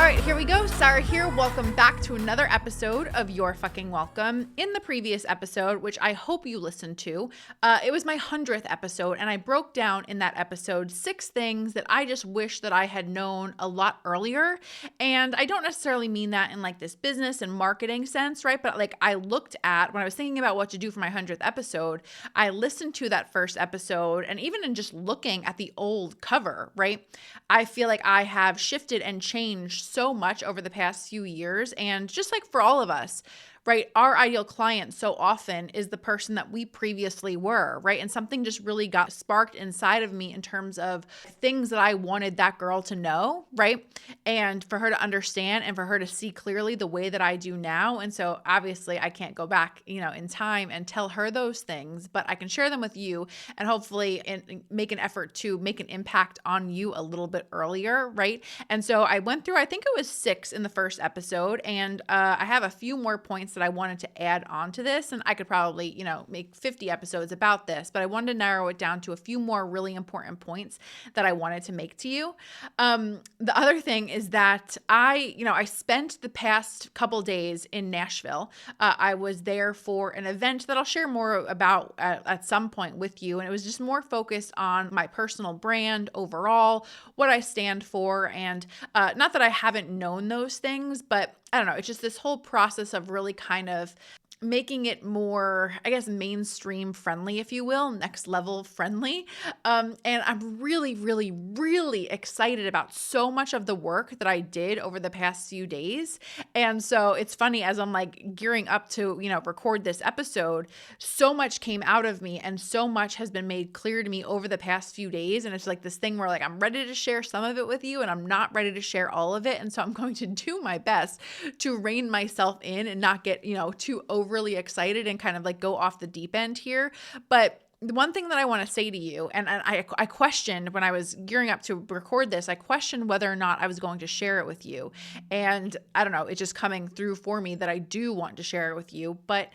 All right, here we go. Sara here. Welcome back to another episode of You're Fucking Welcome. In the previous episode, which I hope you listened to, it was my 100th episode, and I broke down in that episode 6 things that I just wish that I had known a lot earlier. And I don't necessarily mean that in like this business and marketing sense, right? But like I looked at, when I was thinking about what to do for my 100th episode, I listened to that first episode, and even in just looking at the old cover, right? I feel like I have shifted and changed so much over the past few years. And just like for all of us, right, our ideal client so often is the person that we previously were, right? And something just really got sparked inside of me in terms of things that I wanted that girl to know, right? And for her to understand and for her to see clearly the way that I do now. And so obviously I can't go back, in time and tell her those things, but I can share them with you and hopefully make an effort to make an impact on you a little bit earlier, right? And so I went through, I think it was 6 in the first episode, and I have a few more points that I wanted to add on to this, and I could probably, make 50 episodes about this, but I wanted to narrow it down to a few more really important points that I wanted to make to you. The other thing is that I spent the past couple days in Nashville. I was there for an event that I'll share more about at some point with you, and it was just more focused on my personal brand overall, what I stand for, and not that I haven't known those things, but I don't know, it's just this whole process of really kind of making it more, I guess, mainstream friendly, if you will, next level friendly. And I'm really, really, really excited about so much of the work that I did over the past few days. And so it's funny, as I'm like gearing up to, record this episode, so much came out of me and so much has been made clear to me over the past few days. And it's like this thing where like I'm ready to share some of it with you and I'm not ready to share all of it. And so I'm going to do my best to rein myself in and not get, too overly excited and kind of like go off the deep end here. But the one thing that I want to say to you, and I questioned when I was gearing up to record this, I questioned whether or not I was going to share it with you. And I don't know, it's just coming through for me that I do want to share it with you. But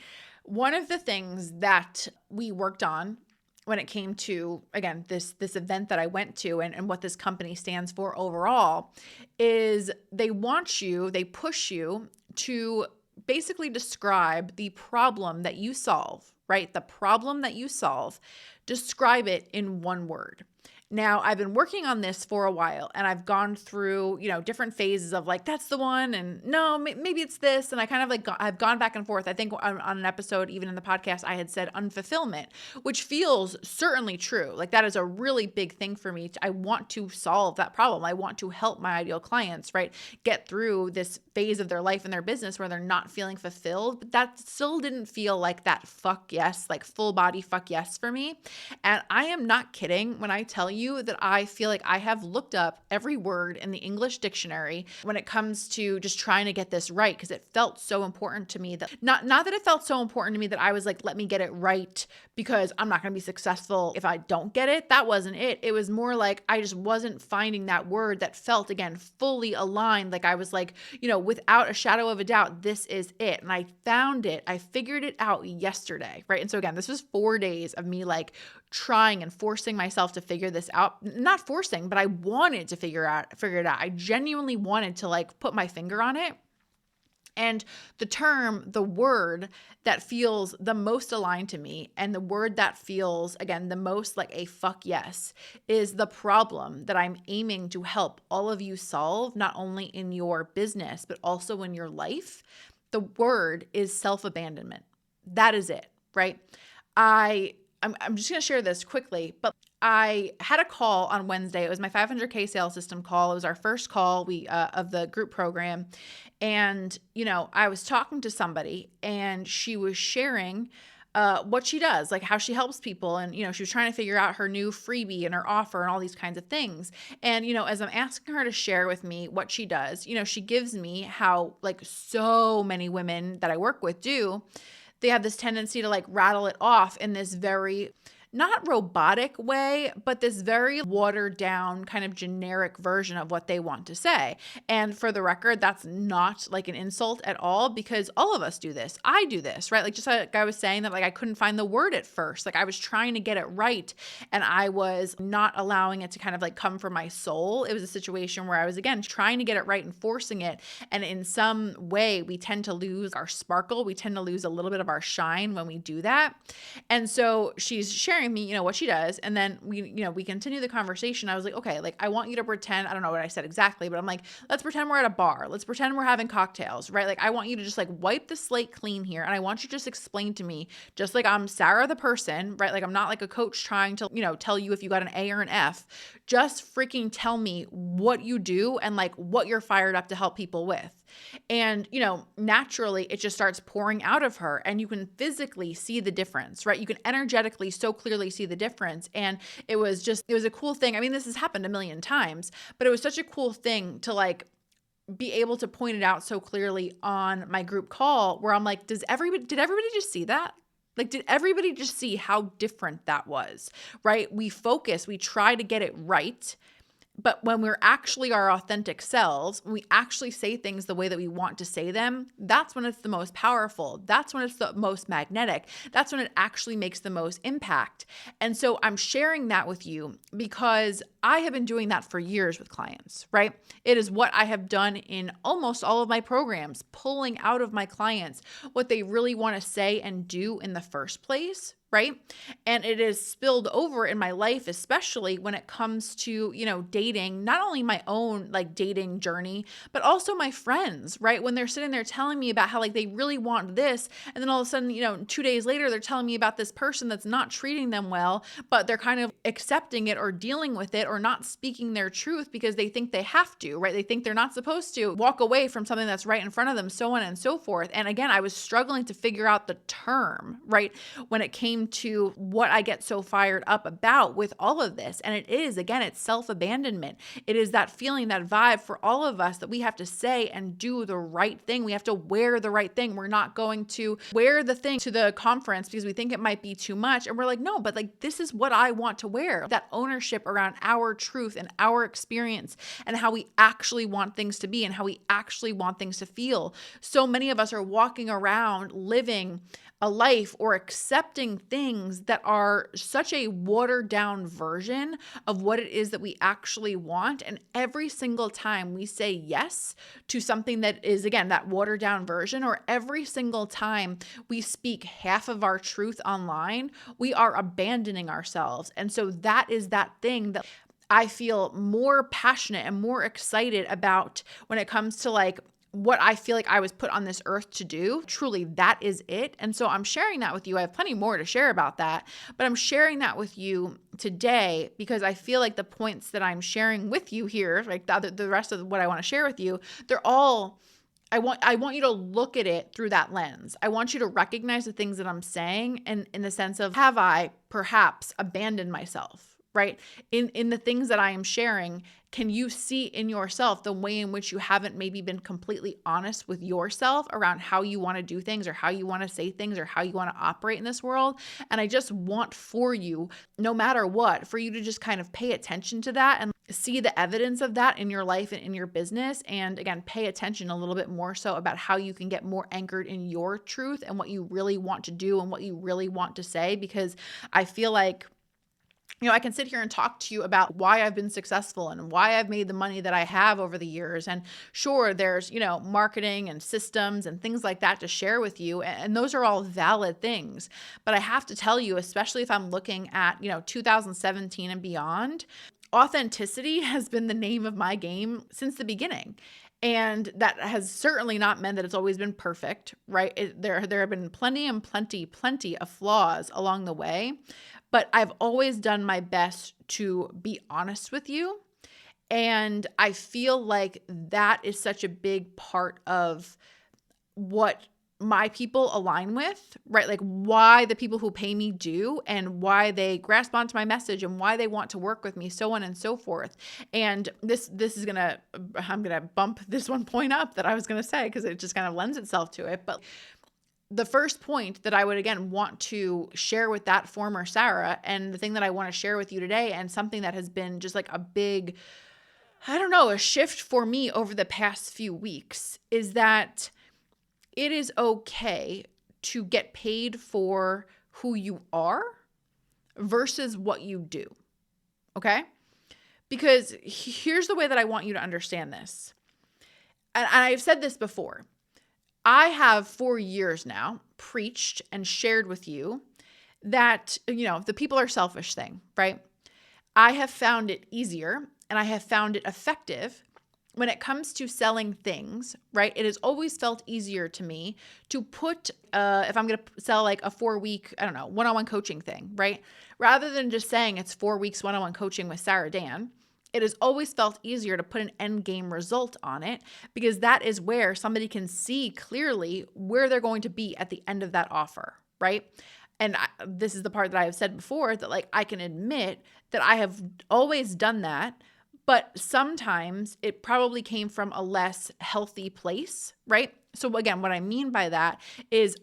one of the things that we worked on when it came to, again, this event that I went to and what this company stands for overall is they push you to basically describe the problem that you solve, right? The problem that you solve, describe it in one word. Now, I've been working on this for a while and I've gone through, different phases of like, that's the one. And no, maybe it's this. And I kind of like, I've gone back and forth. I think on an episode, even in the podcast, I had said unfulfillment, which feels certainly true. Like that is a really big thing for me. I want to solve that problem. I want to help my ideal clients, right, get through this phase of their life and their business where they're not feeling fulfilled. But that still didn't feel like that fuck yes, like full body fuck yes for me. And I am not kidding when I tell you that I feel like I have looked up every word in the English dictionary when it comes to just trying to get this right, because it felt so important to me that not that it felt so important to me that I was like, let me get it right because I'm not going to be successful if I don't get it. That wasn't it. It was more like I just wasn't finding that word that felt, again, fully aligned. Like I was like, without a shadow of a doubt, this is it. And I found it. I figured it out yesterday, right? And so again, this was 4 days of me like trying and forcing myself to figure this out. Not forcing, but I wanted to figure it out. I genuinely wanted to like put my finger on it. And the word that feels the most aligned to me and the word that feels, again, the most like a fuck yes is the problem that I'm aiming to help all of you solve, not only in your business, but also in your life. The word is self-abandonment. That is it, right? I'm just going to share this quickly, but I had a call on Wednesday. It was my 500K sales system call. It was our first call of the group program. And, I was talking to somebody and she was sharing what she does, like how she helps people. And, she was trying to figure out her new freebie and her offer and all these kinds of things. And, as I'm asking her to share with me what she does, she gives me how like so many women that I work with do. They have this tendency to like rattle it off in this very not robotic way, but this very watered down kind of generic version of what they want to say. And for the record, that's not like an insult at all, because all of us do this. I do this, right? Like just like I was saying that like I couldn't find the word at first. Like I was trying to get it right and I was not allowing it to kind of like come from my soul. It was a situation where I was again trying to get it right and forcing it. And in some way, we tend to lose our sparkle. We tend to lose a little bit of our shine when we do that. And so she's sharing me, what she does. And then we continue the conversation. I was like, okay, like I want you to pretend, I don't know what I said exactly, but I'm like, let's pretend we're at a bar. Let's pretend we're having cocktails, right? Like I want you to just like wipe the slate clean here. And I want you to just explain to me, just like I'm Sara the person, right? Like I'm not like a coach trying to, tell you if you got an A or an F. Just freaking tell me what you do and like what you're fired up to help people with. And, naturally it just starts pouring out of her and you can physically see the difference, right? You can energetically so clearly see the difference. And it was a cool thing. I mean, this has happened a million times, but it was such a cool thing to like be able to point it out so clearly on my group call where I'm like, did everybody just see that? Like, did everybody just see how different that was, right? We try to get it right. But when we're actually our authentic selves, when we actually say things the way that we want to say them, that's when it's the most powerful. That's when it's the most magnetic. That's when it actually makes the most impact. And so I'm sharing that with you because I have been doing that for years with clients, right? It is what I have done in almost all of my programs, pulling out of my clients what they really want to say and do in the first place, right? And it is spilled over in my life, especially when it comes to, dating, not only my own like dating journey, but also my friends, right? When they're sitting there telling me about how like they really want this. And then all of a sudden, 2 days later, they're telling me about this person that's not treating them well, but they're kind of accepting it or dealing with it or not speaking their truth because they think they have to, right? They think they're not supposed to walk away from something that's right in front of them, so on and so forth. And again, I was struggling to figure out the term, right? When it came to what I get so fired up about with all of this. And it's self-abandonment. It is that feeling, that vibe for all of us that we have to say and do the right thing. We have to wear the right thing. We're not going to wear the thing to the conference because we think it might be too much. And we're like, no, but like, this is what I want to wear. That ownership around our truth and our experience and how we actually want things to be and how we actually want things to feel. So many of us are walking around living a life or accepting things that are such a watered down version of what it is that we actually want. And every single time we say yes to something that is, again, that watered down version, or every single time we speak half of our truth online, we are abandoning ourselves. And so that is that thing that I feel more passionate and more excited about when it comes to like what I feel like I was put on this earth to do. Truly, that is it. And so I'm sharing that with you. I have plenty more to share about that, but I'm sharing that with you today because I feel like the points that I'm sharing with you here, like the rest of what I want to share with you, they're all, I want you to look at it through that lens. I want you to recognize the things that I'm saying and in the sense of, have I perhaps abandoned myself? Right? In the things that I am sharing, can you see in yourself the way in which you haven't maybe been completely honest with yourself around how you want to do things or how you want to say things or how you want to operate in this world? And I just want for you, no matter what, for you to just kind of pay attention to that and see the evidence of that in your life and in your business. And again, pay attention a little bit more so about how you can get more anchored in your truth and what you really want to do and what you really want to say, because I feel like I can sit here and talk to you about why I've been successful and why I've made the money that I have over the years. And sure, there's, marketing and systems and things like that to share with you. And those are all valid things. But I have to tell you, especially if I'm looking at, 2017 and beyond, authenticity has been the name of my game since the beginning. And that has certainly not meant that it's always been perfect, right? There have been plenty of flaws along the way. But I've always done my best to be honest with you. And I feel like that is such a big part of what my people align with, right? Like why the people who pay me do and why they grasp onto my message and why they want to work with me, so on and so forth. And this is I'm going to bump this one point up that I was going to say because it just kind of lends itself to it. But the first point that I would again want to share with that former Sara, and the thing that I want to share with you today, and something that has been just like a big, I don't know, a shift for me over the past few weeks, is that it is okay to get paid for who you are versus what you do. Okay? Because here's the way that I want you to understand this. And I've said this before. I have for years now preached and shared with you that, the people are selfish thing, right? I have found it easier and I have found it effective when it comes to selling things, right? It has always felt easier to me to put, if I'm going to sell like a 4-week, one-on-one coaching thing, right? Rather than just saying it's 4 weeks one-on-one coaching with Sara Dan, it has always felt easier to put an end game result on it, because that is where somebody can see clearly where they're going to be at the end of that offer, right? And this is the part that I have said before, that like I can admit that I have always done that, but sometimes it probably came from a less healthy place, right? So again, what I mean by that is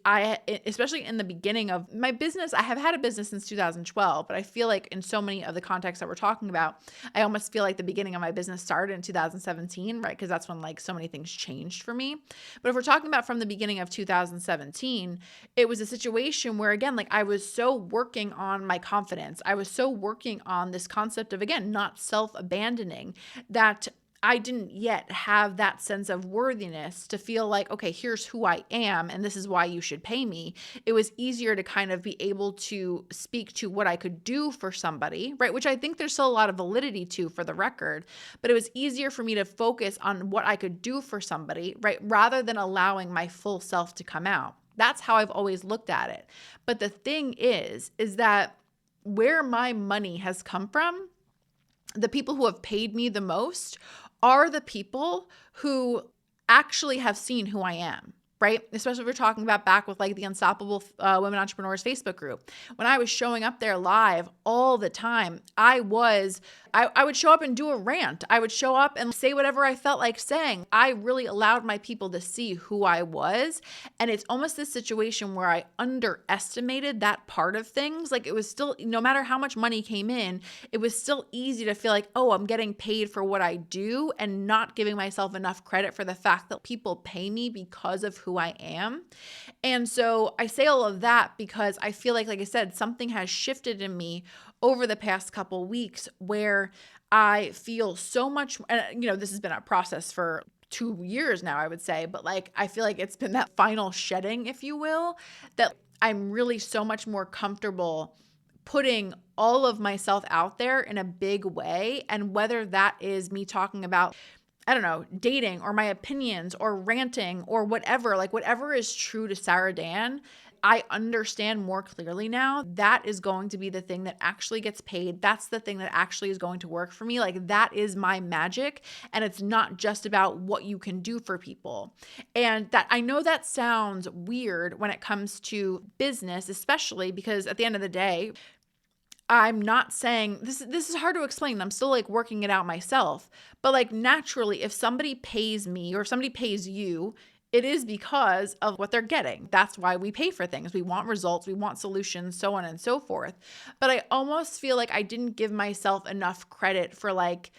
especially in the beginning of my business, I have had a business since 2012, but I feel like in so many of the contexts that we're talking about, I almost feel like the beginning of my business started in 2017, right? Because that's when like so many things changed for me. But if we're talking about from the beginning of 2017, it was a situation where, again, like I was so working on my confidence. I was so working on this concept of, again, not self-abandoning, that I didn't yet have that sense of worthiness to feel like, okay, here's who I am and this is why you should pay me. It was easier to kind of be able to speak to what I could do for somebody, right? Which I think there's still a lot of validity to, for the record, but it was easier for me to focus on what I could do for somebody, right? Rather than allowing my full self to come out. That's how I've always looked at it. But the thing is that where my money has come from, the people who have paid me the most are the people who actually have seen who I am, right? Especially if we're talking about back with like the Unstoppable Women Entrepreneurs Facebook group. When I was showing up there live all the time, I would show up and do a rant. I would show up and say whatever I felt like saying. I really allowed my people to see who I was. And it's almost this situation where I underestimated that part of things. Like it was still, no matter how much money came in, it was still easy to feel like, oh, I'm getting paid for what I do, and not giving myself enough credit for the fact that people pay me because of who I am. And so I say all of that because I feel like I said, something has shifted in me over the past couple weeks where I feel so much, this has been a process for 2 years now, I would say, but like, I feel like it's been that final shedding, if you will, that I'm really so much more comfortable putting all of myself out there in a big way. And whether that is me talking about, dating or my opinions or ranting or whatever, like whatever is true to Sara Dan, I understand more clearly now that is going to be the thing that actually gets paid. That's the thing that actually is going to work for me. Like that is my magic. And it's not just about what you can do for people. And that, I know that sounds weird when it comes to business, especially because at the end of the day, I'm not saying this is hard to explain. I'm still like working it out myself. But like naturally, if somebody pays me or if somebody pays you, it is because of what they're getting. That's why we pay for things. We want results, we want solutions, so on and so forth. But I almost feel like I didn't give myself enough credit for like,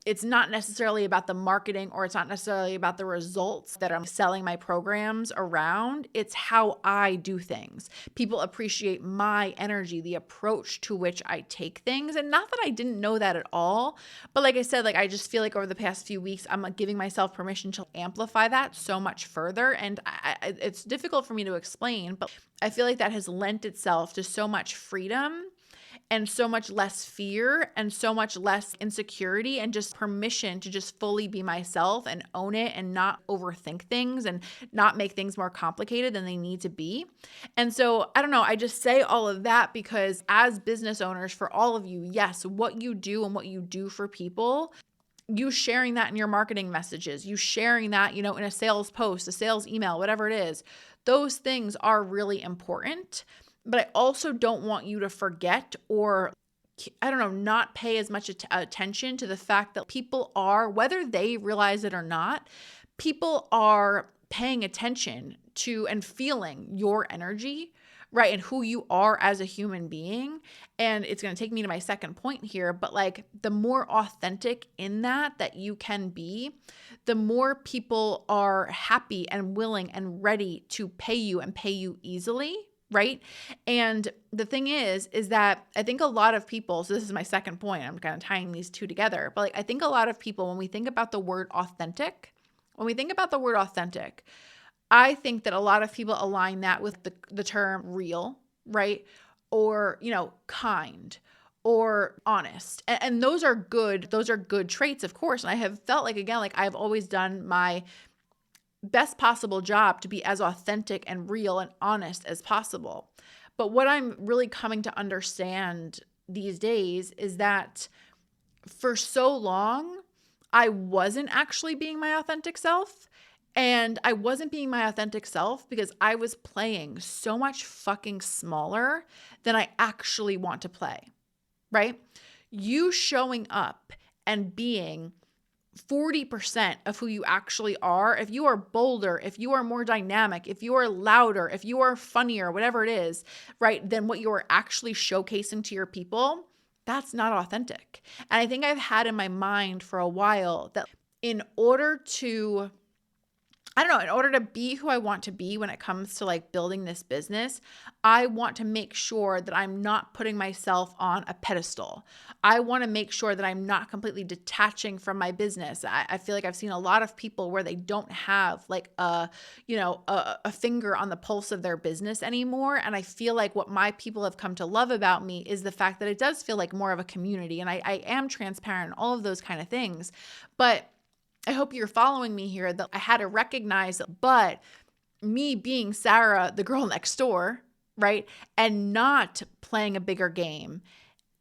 it's not necessarily about the marketing or it's not necessarily about the results that I'm selling my programs around. It's how I do things. People appreciate my energy, the approach to which I take things. And not that I didn't know that at all, but like I said, like I just feel like over the past few weeks, I'm giving myself permission to amplify that so much further. And it's difficult for me to explain, but I feel like that has lent itself to so much freedom and so much less fear and so much less insecurity and just permission to just fully be myself and own it and not overthink things and not make things more complicated than they need to be. And so, I don't know, I just say all of that because as business owners, for all of you, yes, what you do and what you do for people, you sharing that in your marketing messages, you sharing that, in a sales post, a sales email, whatever it is, those things are really important. But I also don't want you to forget or, not pay as much attention to the fact that people are, whether they realize it or not, people are paying attention to and feeling your energy, right? And who you are as a human being. And it's going to take me to my second point here, but like the more authentic in that you can be, the more people are happy and willing and ready to pay you and pay you easily, right? And the thing is that I think a lot of people, so this is my second point, I'm kind of tying these two together, but like I think a lot of people, when we think about the word authentic, I think that a lot of people align that with the term real, right? Or, kind or honest. And those are good traits, of course. And I have felt like, again, like I've always done my best possible job to be as authentic and real and honest as possible. But what I'm really coming to understand these days is that for so long, I wasn't actually being my authentic self. And I wasn't being my authentic self because I was playing so much fucking smaller than I actually want to play, right? You showing up and being 40% of who you actually are, if you are bolder, if you are more dynamic, if you are louder, if you are funnier, whatever it is, right, than what you are actually showcasing to your people, that's not authentic. And I think I've had in my mind for a while that in order to be who I want to be when it comes to like building this business, I want to make sure that I'm not putting myself on a pedestal. I want to make sure that I'm not completely detaching from my business. I feel like I've seen a lot of people where they don't have like a finger on the pulse of their business anymore. And I feel like what my people have come to love about me is the fact that it does feel like more of a community. And I am transparent, all of those kind of things. But I hope you're following me here that I had to recognize, but me being Sara, the girl next door, right, and not playing a bigger game,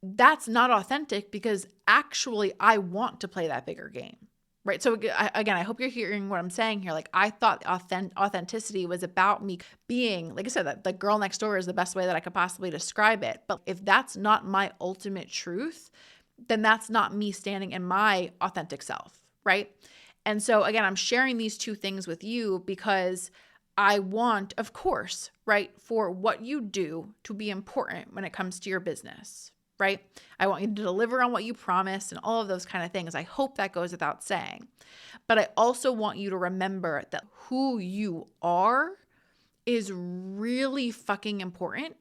that's not authentic because actually I want to play that bigger game, right? So again, I hope you're hearing what I'm saying here. Like I thought authenticity was about me being, like I said, that the girl next door is the best way that I could possibly describe it. But if that's not my ultimate truth, then that's not me standing in my authentic self, right? And so again, I'm sharing these two things with you because I want, of course, right, for what you do to be important when it comes to your business, right? I want you to deliver on what you promised and all of those kind of things. I hope that goes without saying. But I also want you to remember that who you are is really fucking important.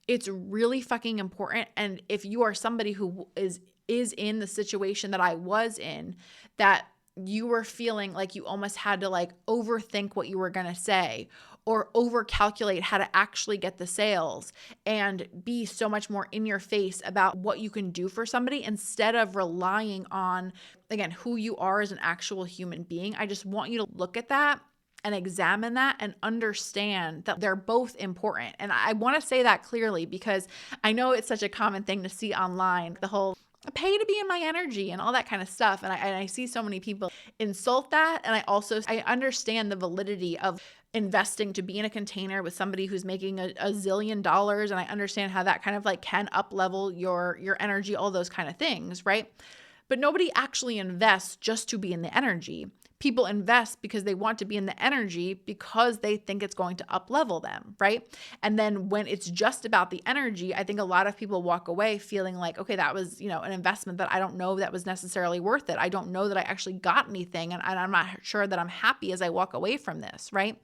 It's really fucking important. And if you are somebody who is in the situation that I was in, that you were feeling like you almost had to like overthink what you were going to say or overcalculate how to actually get the sales and be so much more in your face about what you can do for somebody instead of relying on, again, who you are as an actual human being. I just want you to look at that and examine that and understand that they're both important. And I want to say that clearly because I know it's such a common thing to see online, the whole pay to be in my energy and all that kind of stuff. And I see so many people insult that. And I understand the validity of investing to be in a container with somebody who's making a zillion dollars. And I understand how that kind of like can up level your energy, all those kind of things, right? But nobody actually invests just to be in the energy. People invest because they want to be in the energy because they think it's going to up level them, right? And then when it's just about the energy, I think a lot of people walk away feeling like, okay, that was, an investment that I don't know that was necessarily worth it. I don't know that I actually got anything, and I'm not sure that I'm happy as I walk away from this, right?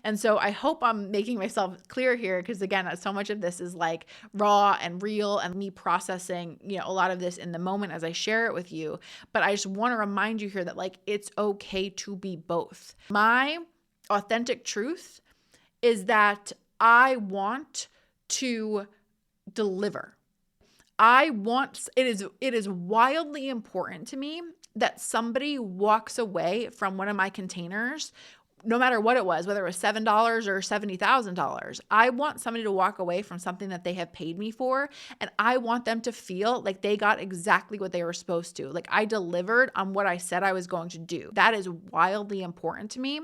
And so I hope I'm making myself clear here because again, so much of this is like raw and real and me processing, a lot of this in the moment as I share it with you. But I just want to remind you here that like it's okay to be both. My authentic truth is that I want to deliver. It is wildly important to me that somebody walks away from one of my containers, no matter what it was, whether it was $7 or $70,000. I want somebody to walk away from something that they have paid me for, and I want them to feel like they got exactly what they were supposed to. Like I delivered on what I said I was going to do. That is wildly important to me.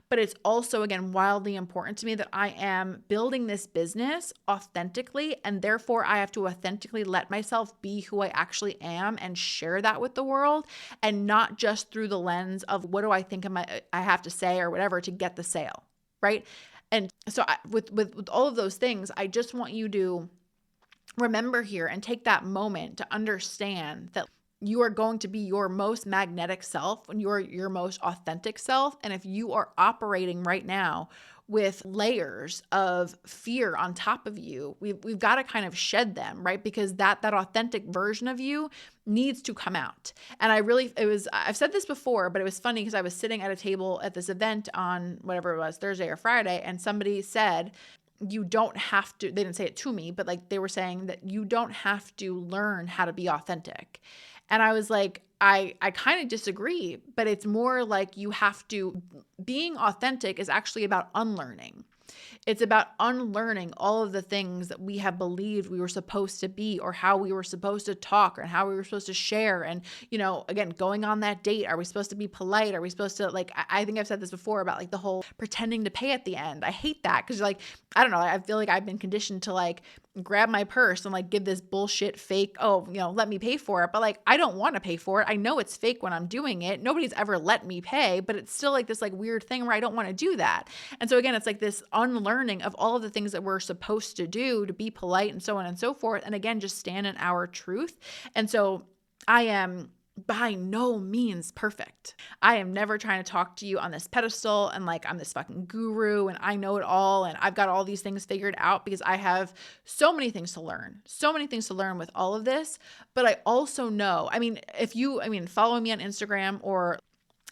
But it's also, again, wildly important to me that I am building this business authentically, and therefore I have to authentically let myself be who I actually am and share that with the world, and not just through the lens of what do I think I have to say or whatever to get the sale, right? And so with all of those things, I just want you to remember here and take that moment to understand that you are going to be your most magnetic self when you're your most authentic self. And if you are operating right now with layers of fear on top of you, we've got to kind of shed them, right? Because that authentic version of you needs to come out. And I've said this before, but it was funny because I was sitting at a table at this event on whatever it was, Thursday or Friday, and somebody said, you don't have to, they didn't say it to me, but like they were saying that you don't have to learn how to be authentic. And I was like, I kind of disagree, but it's more like being authentic is actually about unlearning. It's about unlearning all of the things that we have believed we were supposed to be, or how we were supposed to talk, or how we were supposed to share. And, again, going on that date, are we supposed to be polite? Are we supposed to, like, I think I've said this before about like the whole pretending to pay at the end. I hate that because like, I don't know, I feel like I've been conditioned to like grab my purse and like give this bullshit fake, let me pay for it. But like, I don't want to pay for it. I know it's fake when I'm doing it. Nobody's ever let me pay, but it's still like this like weird thing where I don't want to do that. And so again, it's like this unlearning of all of the things that we're supposed to do to be polite and so on and so forth. And again, just stand in our truth. And so I am by no means perfect. I am never trying to talk to you on this pedestal and like I'm this fucking guru and I know it all and I've got all these things figured out, because I have so many things to learn with all of this. But I also know, follow me on Instagram, or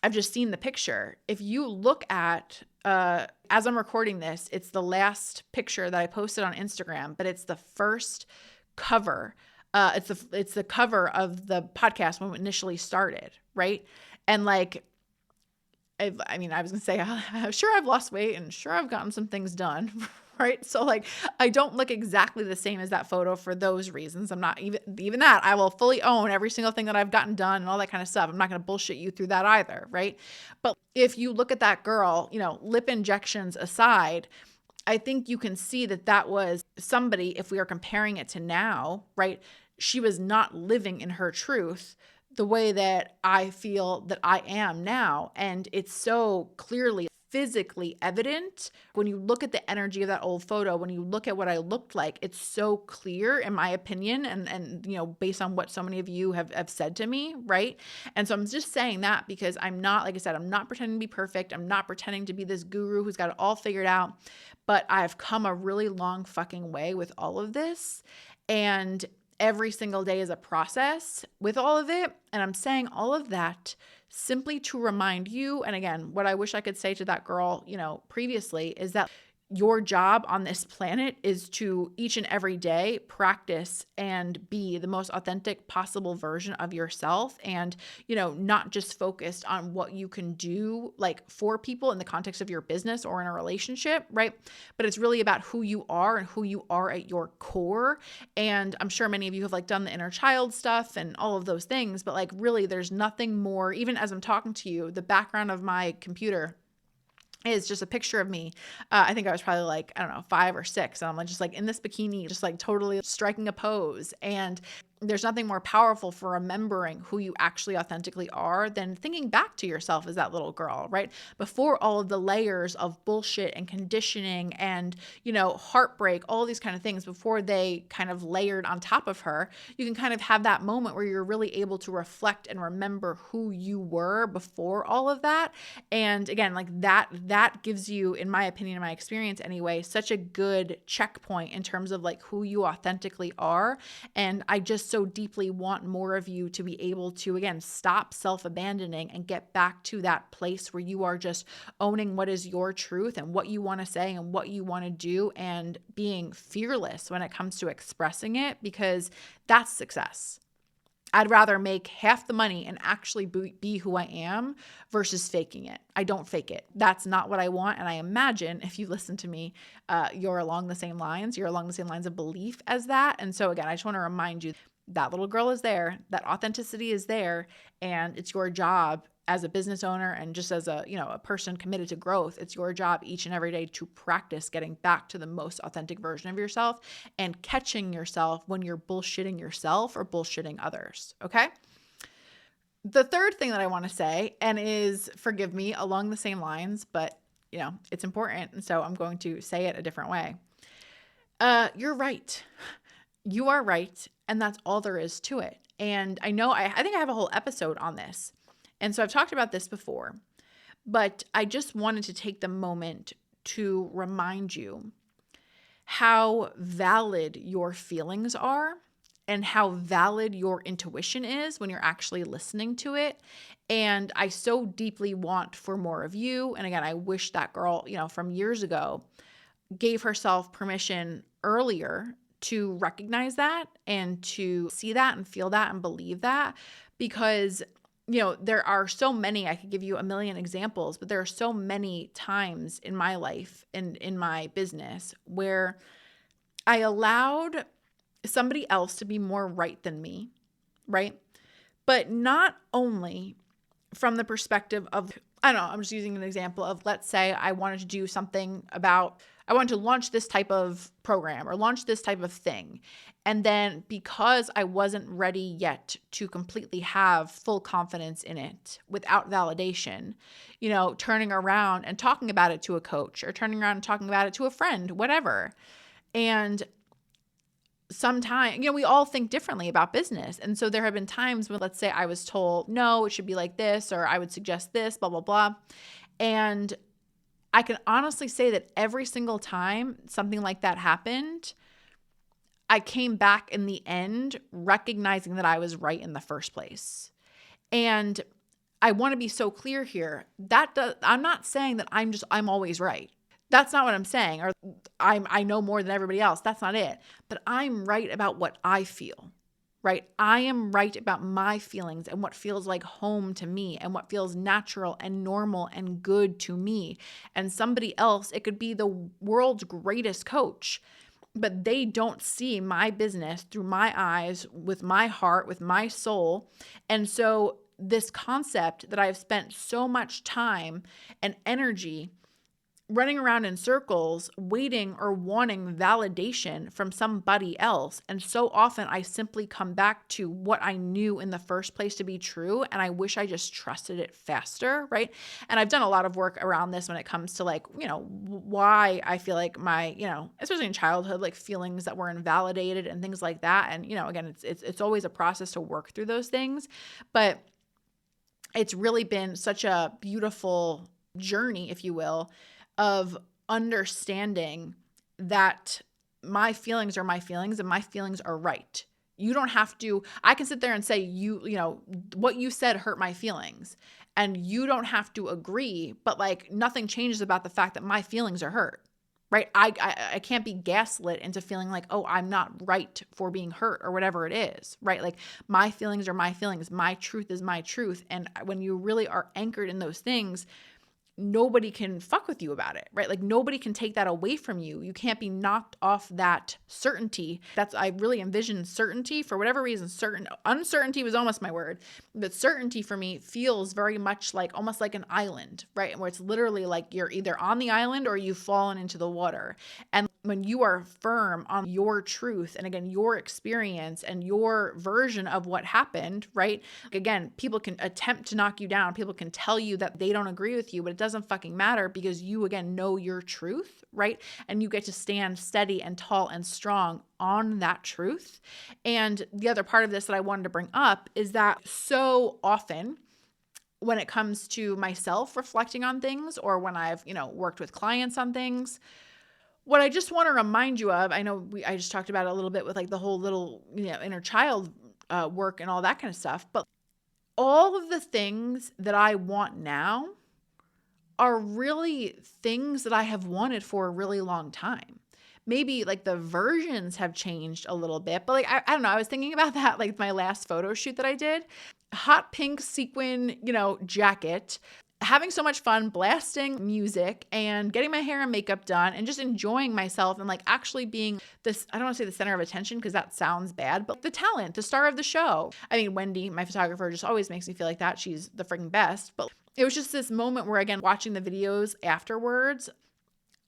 I've just seen the picture. If you look at, as I'm recording this, it's the last picture that I posted on Instagram, but it's the first cover. It's the cover of the podcast when it initially started, right? And like, I was gonna say, I'm sure I've lost weight and sure I've gotten some things done, right? So like, I don't look exactly the same as that photo for those reasons. I'm not even that. I will fully own every single thing that I've gotten done and all that kind of stuff. I'm not gonna bullshit you through that either, right? But if you look at that girl, lip injections aside, I think you can see that was somebody, if we are comparing it to now, right? She was not living in her truth the way that I feel that I am now. And it's so clearly physically evident when you look at the energy of that old photo, when you look at what I looked like, it's so clear in my opinion. And based on what so many of you have said to me, right? And so I'm just saying that because I'm not, like I said, I'm not pretending to be perfect. I'm not pretending to be this guru who's got it all figured out, but I've come a really long fucking way with all of this. And every single day is a process with all of it. And I'm saying all of that simply to remind you. And again, what I wish I could say to that girl, previously, is that your job on this planet is to each and every day practice and be the most authentic possible version of yourself, and, not just focused on what you can do like for people in the context of your business or in a relationship, right? But it's really about who you are and who you are at your core. And I'm sure many of you have like done the inner child stuff and all of those things, but like really there's nothing more. Even as I'm talking to you, the background of my computer is just a picture of me. I think I was probably like, 5 or 6. And I'm just like in this bikini, just like totally striking a pose. And there's nothing more powerful for remembering who you actually authentically are than thinking back to yourself as that little girl, right? Before all of the layers of bullshit and conditioning and, heartbreak, all these kind of things, before they kind of layered on top of her, you can kind of have that moment where you're really able to reflect and remember who you were before all of that. And again, like that gives you, in my opinion, in my experience anyway, such a good checkpoint in terms of like who you authentically are. And I just so deeply want more of you to be able to, again, stop self-abandoning and get back to that place where you are just owning what is your truth and what you want to say and what you want to do, and being fearless when it comes to expressing it, because that's success. I'd rather make half the money and actually be who I am versus faking it. I don't fake it. That's not what I want. And I imagine if you listen to me, you're along the same lines. You're along the same lines of belief as that. And so again, I just want to remind you that little girl is there, that authenticity is there, and it's your job as a business owner and just as a person committed to growth. It's your job each and every day to practice getting back to the most authentic version of yourself and catching yourself when you're bullshitting yourself or bullshitting others. Okay. The third thing that I want to say, and is, forgive me, along the same lines, but it's important. And so I'm going to say it a different way. You're right. You are right. And that's all there is to it. And I know, I think I have a whole episode on this. And so I've talked about this before, but I just wanted to take the moment to remind you how valid your feelings are and how valid your intuition is when you're actually listening to it. And I so deeply want for more of you. And again, I wish that girl, from years ago gave herself permission earlier to recognize that and to see that and feel that and believe that, because there are so many, I could give you a million examples, but there are so many times in my life and in my business where I allowed somebody else to be more right than me, right? But not only from the perspective of, I don't know, I'm just using an example of, let's say I wanted to do something about, I wanted to launch this type of program or launch this type of thing. And then because I wasn't ready yet to completely have full confidence in it without validation, turning around and talking about it to a coach or turning around and talking about it to a friend, whatever. And sometimes, we all think differently about business. And so there have been times when, let's say I was told, no, it should be like this, or I would suggest this, blah, blah, blah. And I can honestly say that every single time something like that happened, I came back in the end recognizing that I was right in the first place. And I want to be so clear here. I'm not saying that I'm always right. That's not what I'm saying. Or I know more than everybody else. That's not it. But I'm right about what I feel, right? I am right about my feelings and what feels like home to me and what feels natural and normal and good to me. And somebody else, it could be the world's greatest coach, but they don't see my business through my eyes, with my heart, with my soul. And so this concept that I've spent so much time and energy running around in circles, waiting or wanting validation from somebody else. And so often I simply come back to what I knew in the first place to be true. And I wish I just trusted it faster, right? And I've done a lot of work around this when it comes to why I feel like my, especially in childhood, like feelings that were invalidated and things like that. And, again, it's always a process to work through those things. But it's really been such a beautiful journey, if you will, of understanding that my feelings are my feelings and my feelings are right. You don't have to, I can sit there and say, what you said hurt my feelings, and you don't have to agree, but nothing changes about the fact that my feelings are hurt, right? I can't be gaslit into feeling like, oh, I'm not right for being hurt or whatever it is, right? Like my feelings are my feelings. My truth is my truth. And when you really are anchored in those things, nobody can fuck with you about it, right? Like nobody can take that away from you. You can't be knocked off that certainty. I really envision certainty for whatever reason. Uncertainty was almost my word, but certainty for me feels very much like almost like an island, right? Where it's literally like you're either on the island or you've fallen into the water. And when you are firm on your truth and again, your experience and your version of what happened, right? Again, people can attempt to knock you down. People can tell you that they don't agree with you, but it doesn't fucking matter because you, again, know your truth, right? And you get to stand steady and tall and strong on that truth. And the other part of this that I wanted to bring up is that so often when it comes to myself reflecting on things or when I've, worked with clients on things, what I just want to remind you of, I know I just talked about it a little bit with the whole little, inner child work and all that kind of stuff, but all of the things that I want now are really things that I have wanted for a really long time. Maybe the versions have changed a little bit, but I don't know. I was thinking about that, my last photo shoot that I did, hot pink sequin, jacket, having so much fun, blasting music and getting my hair and makeup done and just enjoying myself and actually being this, I don't want to say the center of attention because that sounds bad, but the talent, the star of the show. I mean, Wendy, my photographer, just always makes me feel like that. She's the freaking best. But it was just this moment where, again, watching the videos afterwards,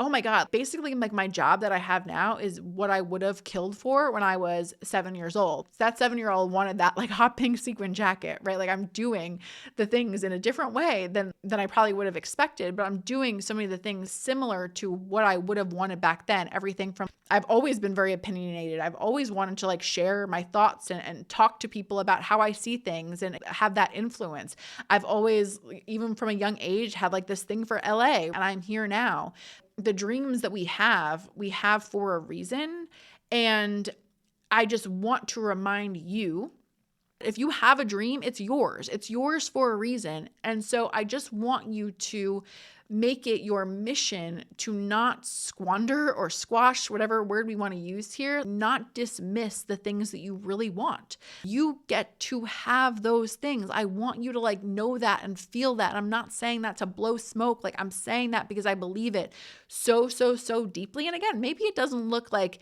oh my God, basically like my job that I have now is what I would have killed for when I was 7 years old. That 7-year-old wanted that like hot pink sequin jacket, right? Like I'm doing the things in a different way than I probably would have expected, but I'm doing so many of the things similar to what I would have wanted back then. Everything from, I've always been very opinionated. I've always wanted to like share my thoughts and talk to people about how I see things and have that influence. I've always, even from a young age, had like this thing for LA, and I'm here now. The dreams that we have for a reason. And I just want to remind you, if you have a dream, it's yours. It's yours for a reason. And so I just want you to make it your mission to not squander or squash, whatever word we want to use here, not dismiss the things that you really want. You get to have those things. I want you to like know that and feel that. And I'm not saying that to blow smoke. Like I'm saying that because I believe it so deeply. And again, maybe it doesn't look like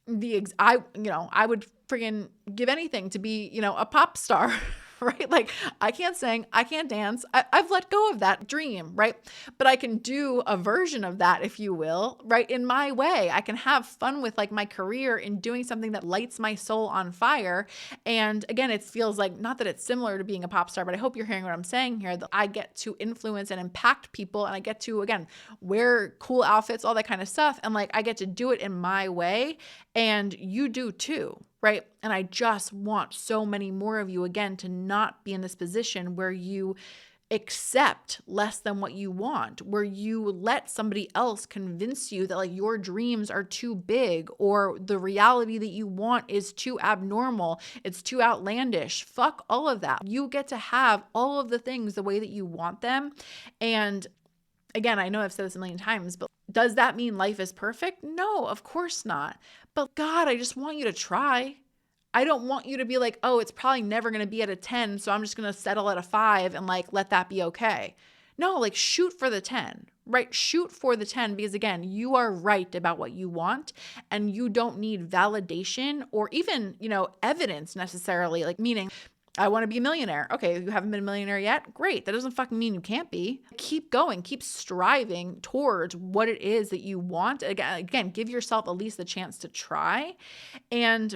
I would friggin' give anything to be, a pop star, right? Like I can't sing, I can't dance. I've let go of that dream, right? But I can do a version of that, if you will, right? In my way. I can have fun with like my career in doing something that lights my soul on fire. And again, it feels like, not that it's similar to being a pop star, but I hope you're hearing what I'm saying here, that I get to influence and impact people, and I get to, again, wear cool outfits, all that kind of stuff. And like, I get to do it in my way, and you do too. Right? And I just want so many more of you, again, to not be in this position where you accept less than what you want, where you let somebody else convince you that like your dreams are too big, or the reality that you want is too abnormal, it's too outlandish. Fuck all of that. You get to have all of the things the way that you want them. And again, I know I've said this a million times, but does that mean life is perfect? No, of course not. But God, I just want you to try. I don't want you to be like, oh, it's probably never going to be at a 10, so I'm just going to settle at a 5 and like let that be okay. No, like shoot for the 10, right? Shoot for the 10, because again, you are right about what you want, and you don't need validation or even, evidence necessarily, like meaning, I want to be a millionaire. Okay, you haven't been a millionaire yet? Great. That doesn't fucking mean you can't be. Keep going. Keep striving towards what it is that you want. Again, give yourself at least the chance to try. And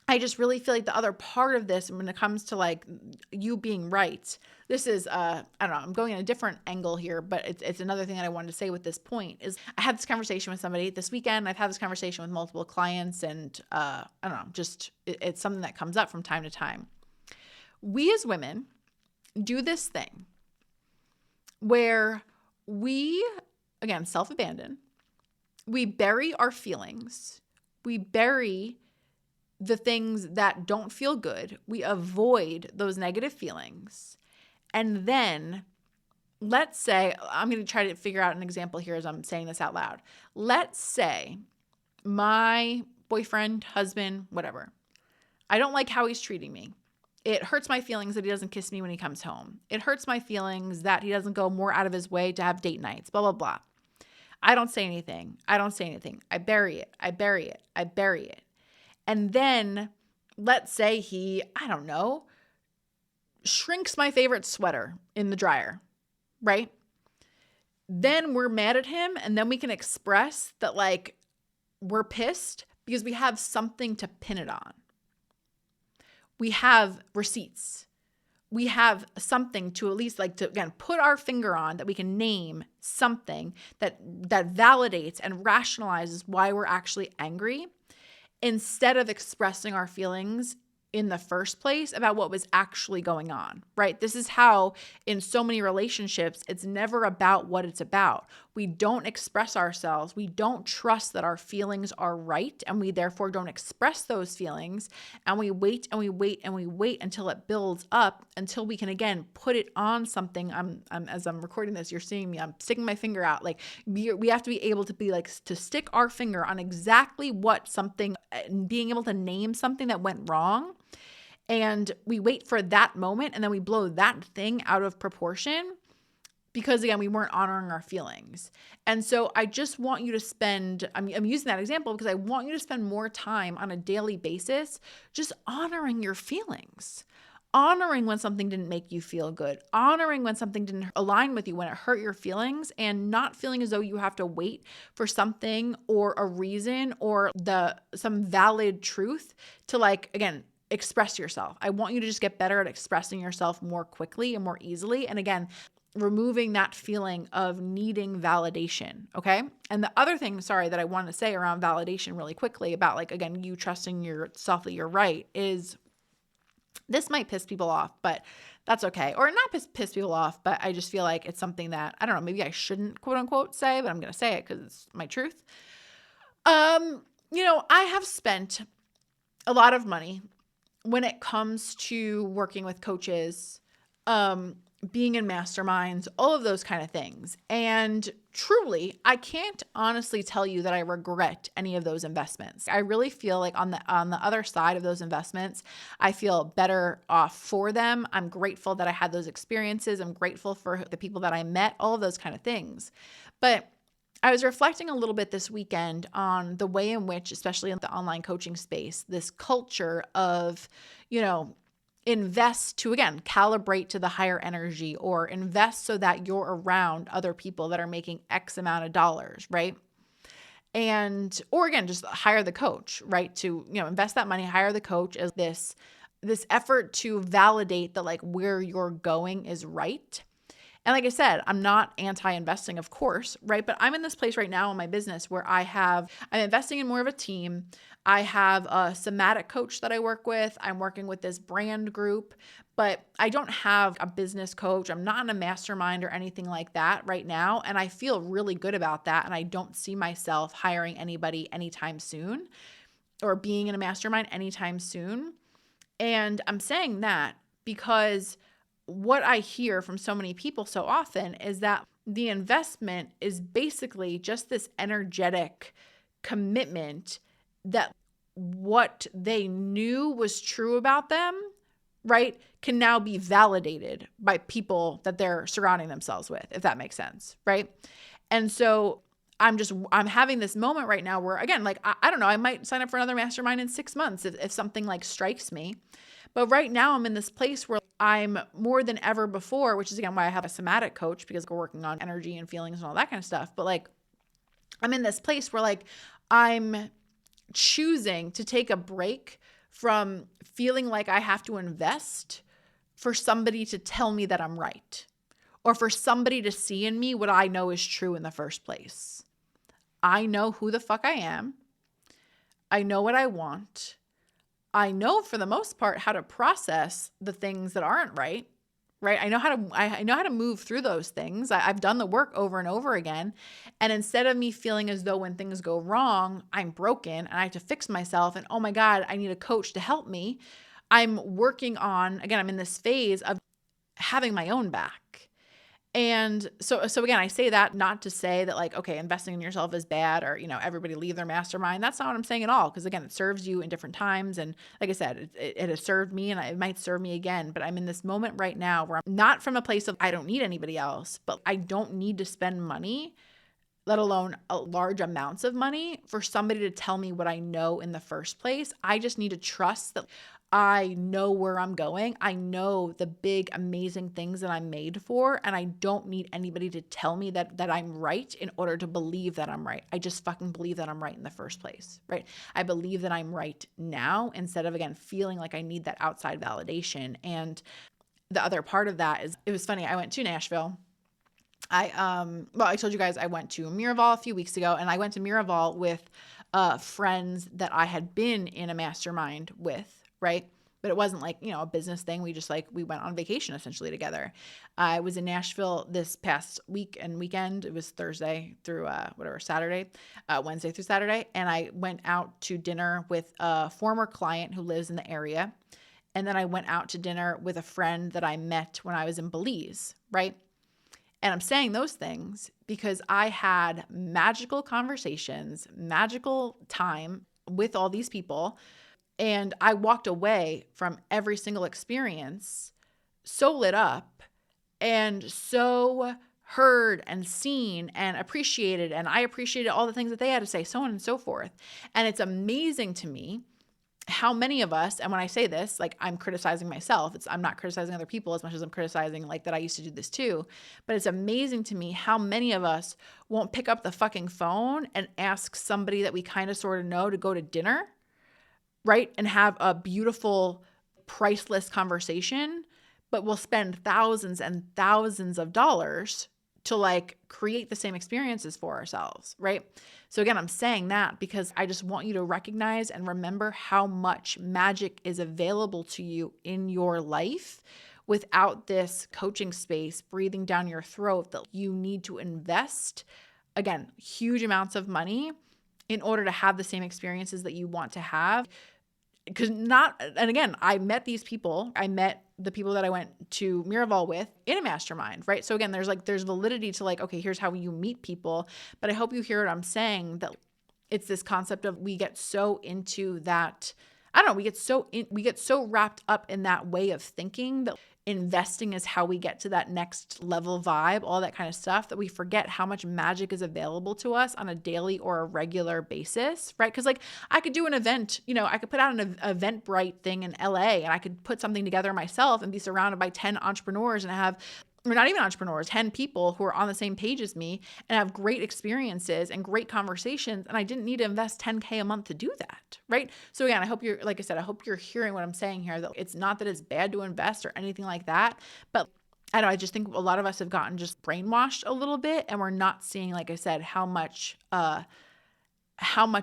I just really feel like the other part of this, when it comes to like you being right, this is, I don't know, I'm going in a different angle here, but it's another thing that I wanted to say with this point is I had this conversation with somebody this weekend. I've had this conversation with multiple clients, and I don't know, just it's something that comes up from time to time. We as women do this thing where we, again, self-abandon. We bury our feelings. We bury the things that don't feel good. We avoid those negative feelings. And then let's say, I'm going to try to figure out an example here as I'm saying this out loud. Let's say my boyfriend, husband, whatever, I don't like how he's treating me. It hurts my feelings that he doesn't kiss me when he comes home. It hurts my feelings that he doesn't go more out of his way to have date nights, blah, blah, blah. I don't say anything. I bury it. And then let's say he, I don't know, shrinks my favorite sweater in the dryer, right? Then we're mad at him, and then we can express that like we're pissed because we have something to pin it on. We have receipts. We have something to at least like to, again, put our finger on, that we can name something that validates and rationalizes why we're actually angry, instead of expressing our feelings in the first place about what was actually going on, right? This is how in so many relationships, it's never about what it's about. We don't express ourselves. We don't trust that our feelings are right, and we therefore don't express those feelings. And we wait and we wait and we wait until it builds up, until we can again put it on something. I'm as I'm recording this, you're seeing me. I'm sticking my finger out. Like we have to be able to be like to stick our finger on exactly what something, being able to name something that went wrong. And we wait for that moment, and then we blow that thing out of proportion because, again, we weren't honoring our feelings. And so I just want you to spend, I'm using that example because I want you to spend more time on a daily basis just honoring your feelings. honoring when something didn't make you feel good, honoring when something didn't align with you, when it hurt your feelings, and not feeling as though you have to wait for something or a reason or some valid truth to, like, again, express yourself. I want you to just get better at expressing yourself more quickly and more easily. And again, removing that feeling of needing validation. Okay. And the other thing, sorry, that I wanted to say around validation really quickly about, like, again, you trusting yourself that you're right, is this might piss people off, but that's okay. Or not piss people off, but I just feel like it's something that, I don't know, maybe I shouldn't quote unquote say, but I'm going to say it because it's my truth. I have spent a lot of money when it comes to working with coaches, being in masterminds, all of those kind of things. And truly, I can't honestly tell you that I regret any of those investments. I really feel like on the other side of those investments, I feel better off for them. I'm grateful that I had those experiences. I'm grateful for the people that I met, all of those kind of things. But I was reflecting a little bit this weekend on the way in which, especially in the online coaching space, this culture of, invest to, again, calibrate to the higher energy, or invest so that you're around other people that are making X amount of dollars, right? Or again, just hire the coach, right? To, invest that money, hire the coach as this effort to validate that, like, where you're going is right. And like I said, I'm not anti-investing, of course, right? But I'm in this place right now in my business where I'm investing in more of a team. I have a somatic coach that I work with. I'm working with this brand group, but I don't have a business coach. I'm not in a mastermind or anything like that right now. And I feel really good about that. And I don't see myself hiring anybody anytime soon or being in a mastermind anytime soon. And I'm saying that because what I hear from so many people so often is that the investment is basically just this energetic commitment that what they knew was true about them, right, can now be validated by people that they're surrounding themselves with, if that makes sense, right? And so I'm having this moment right now where, again, like, I don't know, I might sign up for another mastermind in 6 months if something like strikes me. But right now I'm in this place where I'm more than ever before, which is, again, why I have a somatic coach, because we're working on energy and feelings and all that kind of stuff. But, like, I'm in this place where, like, I'm choosing to take a break from feeling like I have to invest for somebody to tell me that I'm right, or for somebody to see in me what I know is true in the first place. I know who the fuck I am. I know what I want. I know, for the most part, how to process the things that aren't right. I know how to move through those things. I've done the work over and over again. And instead of me feeling as though when things go wrong, I'm broken and I have to fix myself and, oh my God, I need a coach to help me, I'm working on, again, I'm in this phase of having my own back. And so again, I say that not to say that, like, okay, investing in yourself is bad, or, everybody leave their mastermind. That's not what I'm saying at all. Because again, it serves you in different times. And like I said, it has served me, and it might serve me again. But I'm in this moment right now where I'm not from a place of I don't need anybody else, but I don't need to spend money, let alone large amounts of money, for somebody to tell me what I know in the first place. I just need to trust that I know where I'm going. I know the big, amazing things that I'm made for, and I don't need anybody to tell me that I'm right in order to believe that I'm right. I just fucking believe that I'm right in the first place, right? I believe that I'm right now, instead of, again, feeling like I need that outside validation. And the other part of that is, it was funny, I went to Nashville. I told you guys I went to Miraval a few weeks ago, and I went to Miraval with friends that I had been in a mastermind with, right? But it wasn't like, a business thing. We just, like, we went on vacation essentially together. I was in Nashville this past week and weekend. It was Thursday through Saturday, Wednesday through Saturday. And I went out to dinner with a former client who lives in the area. And then I went out to dinner with a friend that I met when I was in Belize, right? And I'm saying those things because I had magical conversations, magical time with all these people. And I walked away from every single experience so lit up and so heard and seen and appreciated. And I appreciated all the things that they had to say, so on and so forth. And it's amazing to me how many of us, and when I say this, like I'm criticizing myself, I'm not criticizing other people as much as I'm criticizing like that I used to do this too, but it's amazing to me how many of us won't pick up the fucking phone and ask somebody that we kind of sort of know to go to dinner, right? And have a beautiful, priceless conversation, but we'll spend thousands and thousands of dollars to like create the same experiences for ourselves, right? So again, I'm saying that because I just want you to recognize and remember how much magic is available to you in your life without this coaching space breathing down your throat that you need to invest, again, huge amounts of money in order to have the same experiences that you want to have. Because and again, I met these people. I met the people that I went to Miraval with in a mastermind, right? So again, there's validity to like, okay, here's how you meet people. But I hope you hear what I'm saying, that it's this concept of we get so into that, I don't know, we get so wrapped up in that way of thinking that investing is how we get to that next level vibe, all that kind of stuff, that we forget how much magic is available to us on a daily or a regular basis, right? Because like I could do an event, I could put out an Eventbrite thing in LA, and I could put something together myself and be surrounded by 10 entrepreneurs and have, or not even entrepreneurs, 10 people who are on the same page as me and have great experiences and great conversations. And I didn't need to invest 10K a month to do that, right? So again, I hope like I said, I hope you're hearing what I'm saying here, that it's not that it's bad to invest or anything like that, but I don't know, I just think a lot of us have gotten just brainwashed a little bit, and we're not seeing, like I said, how much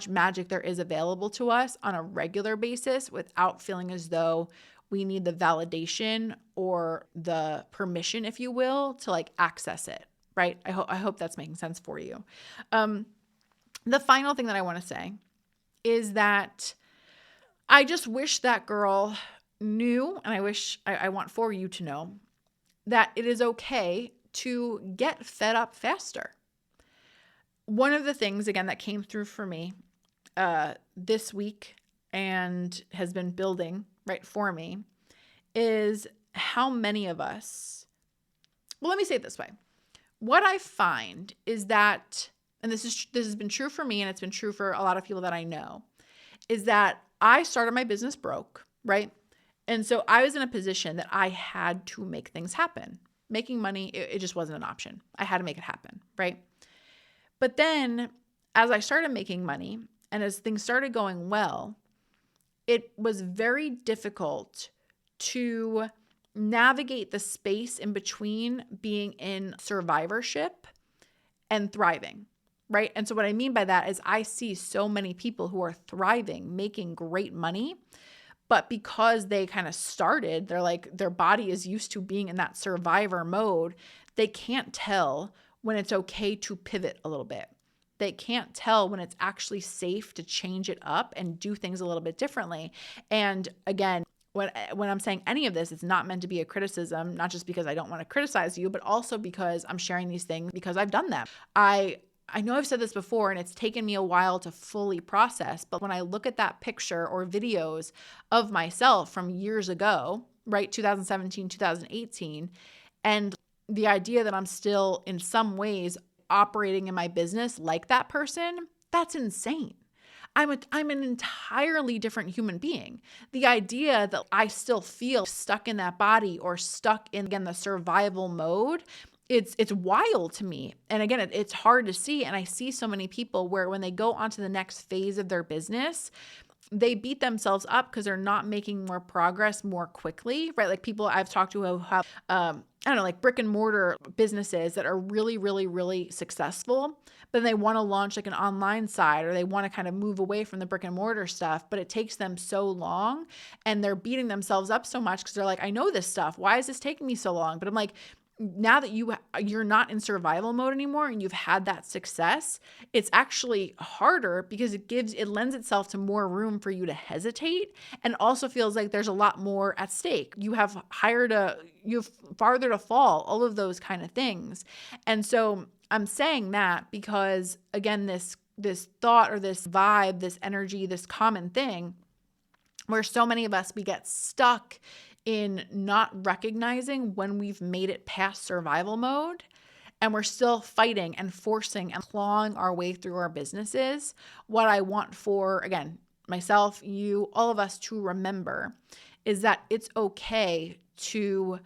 magic there is available to us on a regular basis without feeling as though we need the validation or the permission, if you will, to like access it, right? I hope that's making sense for you. The final thing that I want to say is that I just wish that girl knew, and I want for you to know, that it is okay to get fed up faster. One of the things, again, that came through for me this week and has been building right for me is how many of us, well, let me say it this way. What I find is that, and this has been true for me and it's been true for a lot of people that I know, is that I started my business broke, right? And so I was in a position that I had to make things happen. Making money, it just wasn't an option. I had to make it happen, right? But then as I started making money and as things started going well, it was very difficult to navigate the space in between being in survivorship and thriving, right? And so what I mean by that is I see so many people who are thriving, making great money, but because they kind of started, they're like, their body is used to being in that survivor mode, they can't tell when it's okay to pivot a little bit. They can't tell when it's actually safe to change it up and do things a little bit differently. And again, when I'm saying any of this, it's not meant to be a criticism, not just because I don't want to criticize you, but also because I'm sharing these things because I've done them. I know I've said this before and it's taken me a while to fully process, but when I look at that picture or videos of myself from years ago, right, 2017, 2018, and the idea that I'm still in some ways operating in my business like that person, that's insane. I'm an entirely different human being. The idea that I still feel stuck in that body or stuck in, again, the survival mode, it's wild to me. And again, it's hard to see. And I see so many people where when they go on to the next phase of their business, they beat themselves up because they're not making more progress more quickly, right? Like people I've talked to who have, I don't know, like brick and mortar businesses that are really, really, really successful, but they want to launch like an online side or they want to kind of move away from the brick and mortar stuff, but it takes them so long and they're beating themselves up so much because they're like, I know this stuff. Why is this taking me so long? But I'm like, now that you're not in survival mode anymore and you've had that success, it's actually harder because it lends itself to more room for you to hesitate and also feels like there's a lot more at stake. You have farther to fall, all of those kind of things. And so I'm saying that because again, this thought or this vibe, this energy, this common thing where so many of us, we get stuck in not recognizing when we've made it past survival mode and we're still fighting and forcing and clawing our way through our businesses. What I want for, again, myself, you, all of us to remember is that it's okay to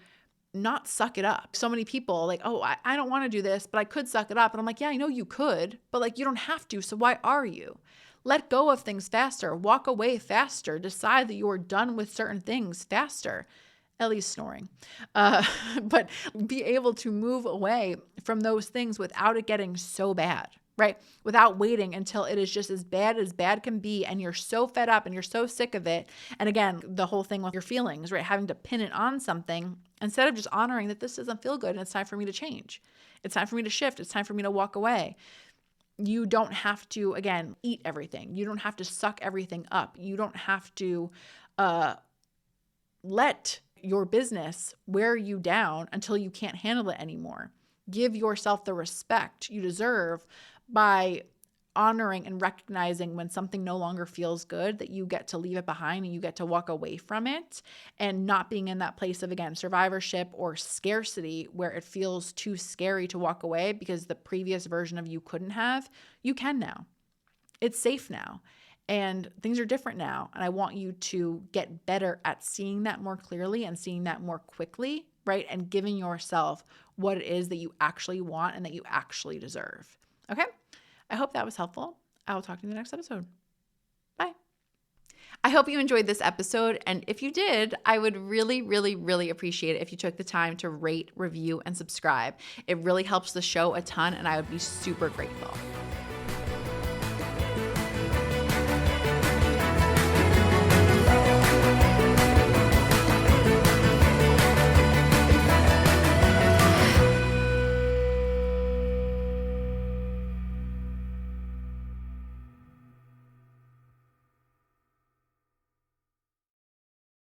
not suck it up. So many people like, oh, I don't want to do this, but I could suck it up. And I'm like, yeah, I know you could, but like, you don't have to. So why are you? Let go of things faster, walk away faster, decide that you're done with certain things faster. Ellie's snoring. But be able to move away from those things without it getting so bad, right? Without waiting until it is just as bad can be, and you're so fed up and you're so sick of it. And again, the whole thing with your feelings, right? Having to pin it on something instead of just honoring that this doesn't feel good and it's time for me to change. It's time for me to shift. It's time for me to walk away. You don't have to, again, eat everything. You don't have to suck everything up. You don't have to let your business wear you down until you can't handle it anymore. Give yourself the respect you deserve by honoring and recognizing when something no longer feels good, that you get to leave it behind and you get to walk away from it, and not being in that place of, again, survivorship or scarcity where it feels too scary to walk away because the previous version of you couldn't have. You can now. It's safe now. And things are different now. And I want you to get better at seeing that more clearly and seeing that more quickly, right? And giving yourself what it is that you actually want and that you actually deserve. Okay? I hope that was helpful. I will talk to you in the next episode. Bye. I hope you enjoyed this episode. And if you did, I would really, really, really appreciate it if you took the time to rate, review, and subscribe. It really helps the show a ton, and I would be super grateful.